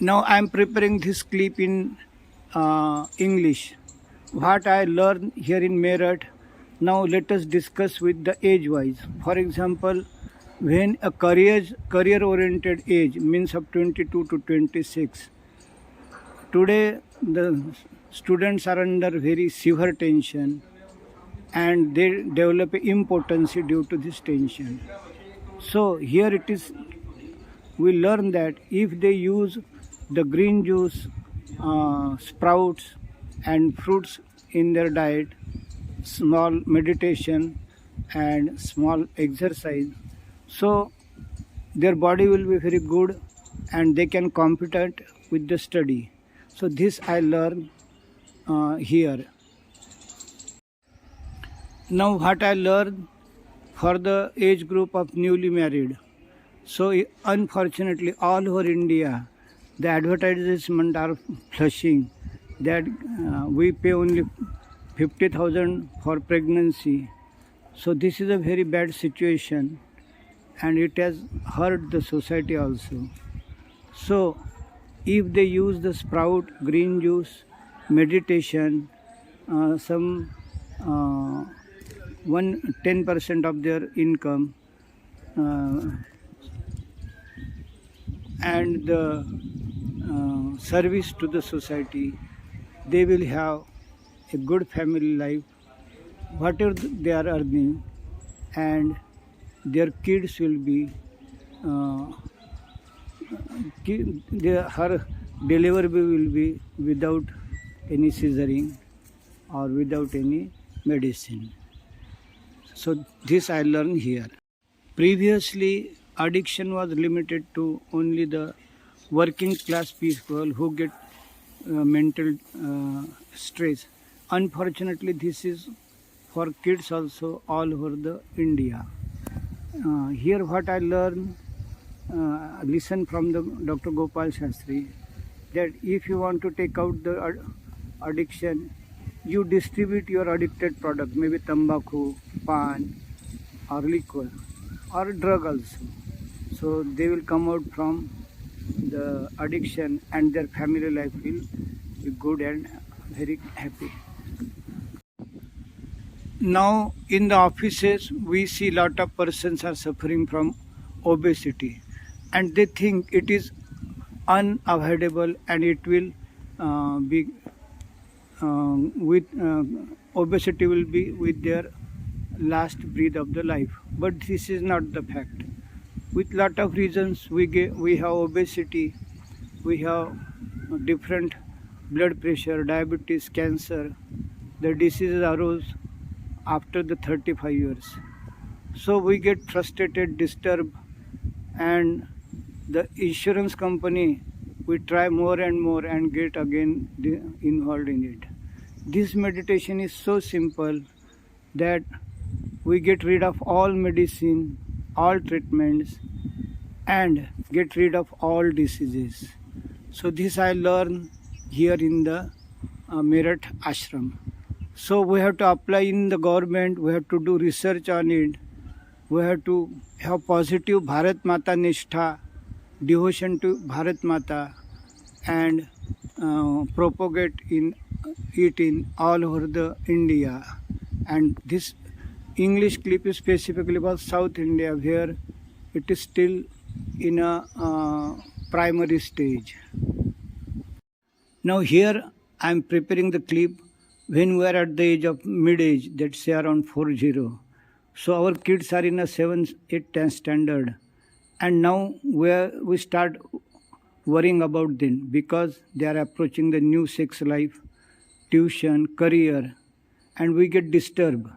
Now I am preparing this clip in English. What I learned here in Meerut. Now let us discuss with the age wise. For example, when a career oriented age means of 22 to 26. Today the students are under very severe tension and they develop impotency due to this tension. So here it is, we learn that if they use the green juice, sprouts and fruits in their diet, small meditation and small exercise, so their body will be very good and they can compete with the study. So this I learned here. Now what I learned for the age group of newly married. So unfortunately all over India the advertisements are flushing that we pay only 50,000 for pregnancy. So this is a very bad situation and it has hurt the society also. So if they use the sprout, green juice, meditation, some 10% of their income and the service to the society, they will have a good family life, whatever they are earning, and their kids will be her delivery will be without any scissoring or without any medicine. So this I learned here. Previously addiction was limited to only the working class people who get mental stress. Unfortunately this is for kids also all over the India. Here what I learned, listen from the Dr. Gopal Shastri, that if you want to take out the addiction, you distribute your addicted product, maybe tobacco, pan or liquor or drug also. So they will come out from the addiction and their family life will be good and very happy. Now in the offices we see lot of persons are suffering from obesity and they think it is unavoidable and it will be with obesity will be with their last breath of the life, but this is not the fact. With lot of reasons we have obesity, we have different blood pressure, diabetes, cancer. The diseases arose after the 35 years. So we get frustrated, disturbed, and the insurance company, we try more and more and get again involved in it. This meditation is so simple that we get rid of all medicine, all treatments and get rid of all diseases. So this I learned here in the Meerut ashram. So we have to apply in the government, we have to do research on it, we have to have positive Bharat Mata Nishtha, devotion to Bharat Mata and propagate it in all over the India. And this English clip is specifically about South India where it is still in a primary stage. Now here I am preparing the clip when we are at the age of mid-age, let's say around 40. So our kids are in a 7th, 8th, 10th standard and now we start worrying about them because they are approaching the new sex life, tuition, career, and we get disturbed.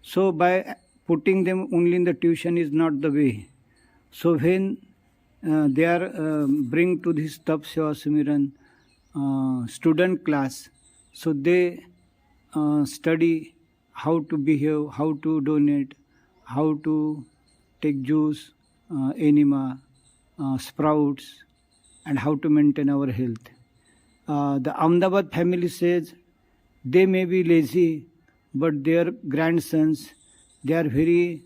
So by putting them only in the tuition is not the way. So when they are bring to this Tap Seva Sumiran student class, so they study how to behave, how to donate, how to take juice, enema, sprouts, and how to maintain our health. The Ahmedabad family says they may be lazy, but their grandsons, they are very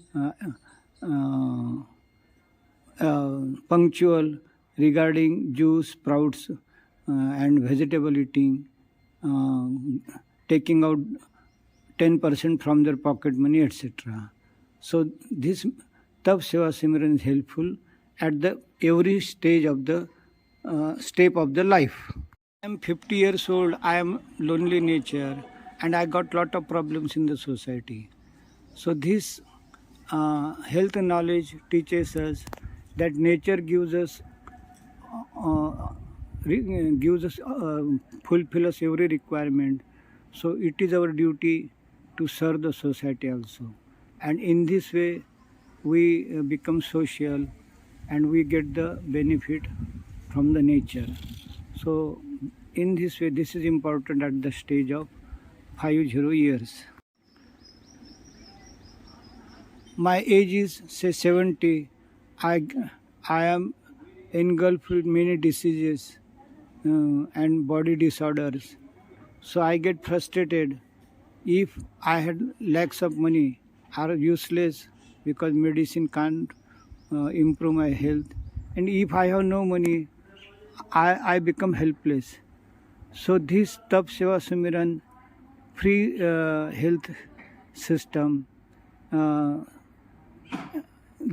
punctual regarding juice, sprouts, and vegetable eating, uh, taking out 10% from their pocket money, etc. So this Tab Seva Simran is helpful at the every stage of the step of the life. I am 50 years old. I am lonely nature, and I got lot of problems in the society. So this health knowledge teaches us that nature gives us fulfill us every requirement. So it is our duty to serve the society also, and in this way we become social and we get the benefit from the nature. So in this way, this is important at the stage of 50 years. My age is say 70. I am engulfed with many diseases and body disorders. So I get frustrated if I had lakhs of money are useless because medicine can't improve my health. And if I have no money, I become helpless. So this Tab Seva Sumiran free health system uh,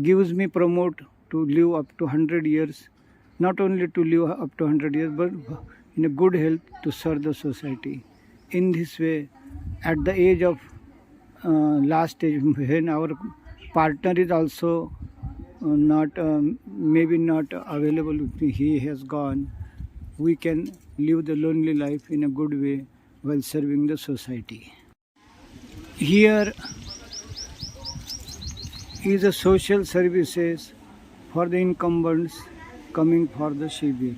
gives me promote to live up to 100 years, not only to live up to 100 years, but in a good health to serve the society. In this way, at the age of last stage, when our partner is also not maybe not available, he has gone, we can live the lonely life in a good way while serving the society. Here is the social services for the incumbents coming for the Shibir,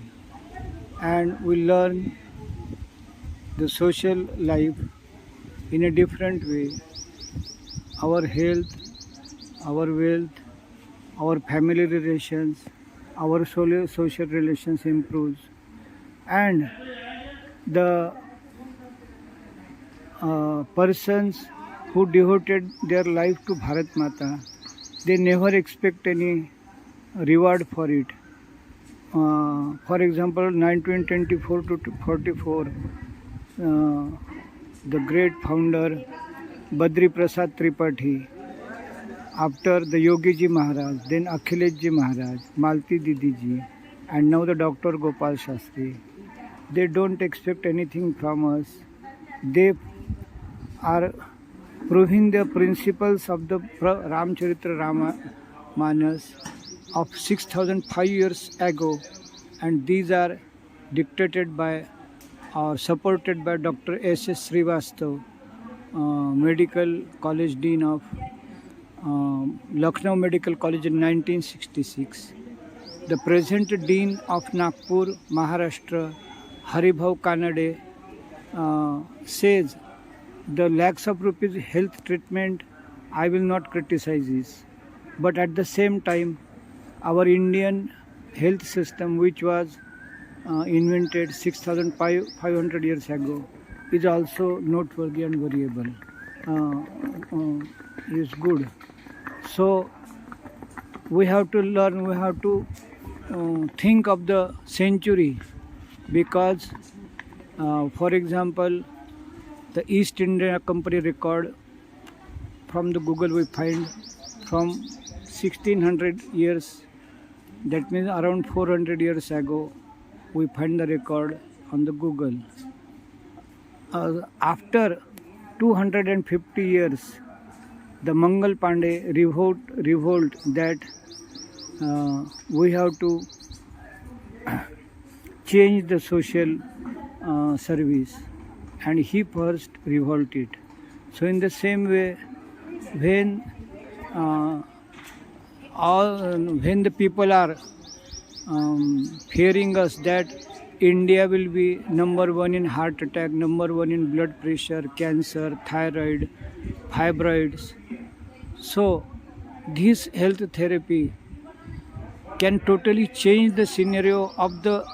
and we learn the social life in a different way. Our health, our wealth, our family relations, our social relations improves, and the persons who devoted their life to Bharat Mata, they never expect any reward for it. For example, 1924 to 44, the great founder Badri Prasad Tripathi, after the Yogi Ji Maharaj, then Akhilesh Ji Maharaj, Malti Didi Ji, and now the Dr. Gopal Shastri, they don't expect anything from us. They are proving the principles of the Ramcharitra Manas of 6,005 years ago, and these are dictated by or supported by Dr. S.S. Srivastav, Medical College Dean of Lucknow Medical College in 1966. The present Dean of Nagpur, Maharashtra, Haribhav Kanade, says the lakhs of rupees health treatment, I will not criticize this. But at the same time, our Indian health system, which was invented 6,500 years ago, is also noteworthy and variable. Is good. So we have to learn, we have to think of the century, because for example, the East India Company record from the Google we find from 1600 years, that means around 400 years ago, we find the record on the Google. After 250 years, the Mangal Pandey revolt that we have to change the social service, and he first revolted. So in the same way, when when the people are fearing us that India will be number one in heart attack, number one in blood pressure, cancer, thyroid, fibroids. So this health therapy can totally change the scenario of the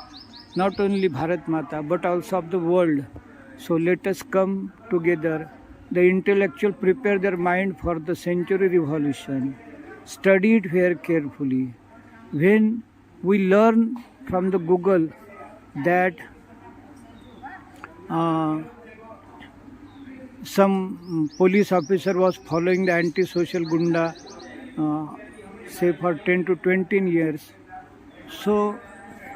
not only Bharat Mata but also of the world. So let us come together. The intellectual prepare their mind for the century revolution. Study it very carefully. When we learn from the Google that some police officer was following the anti-social gunda say for 10 to 20 years. So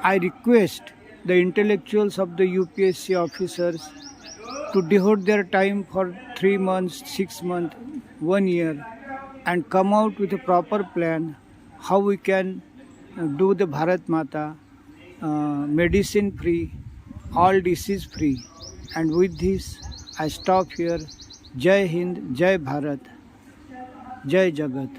I request the intellectuals of the UPSC officers to devote their time for 3 months, 6 months, 1 year and come out with a proper plan how we can do the Bharat Mata medicine free, all disease free. And with this, I stop here. Jai Hind, Jai Bharat, Jai Jagat.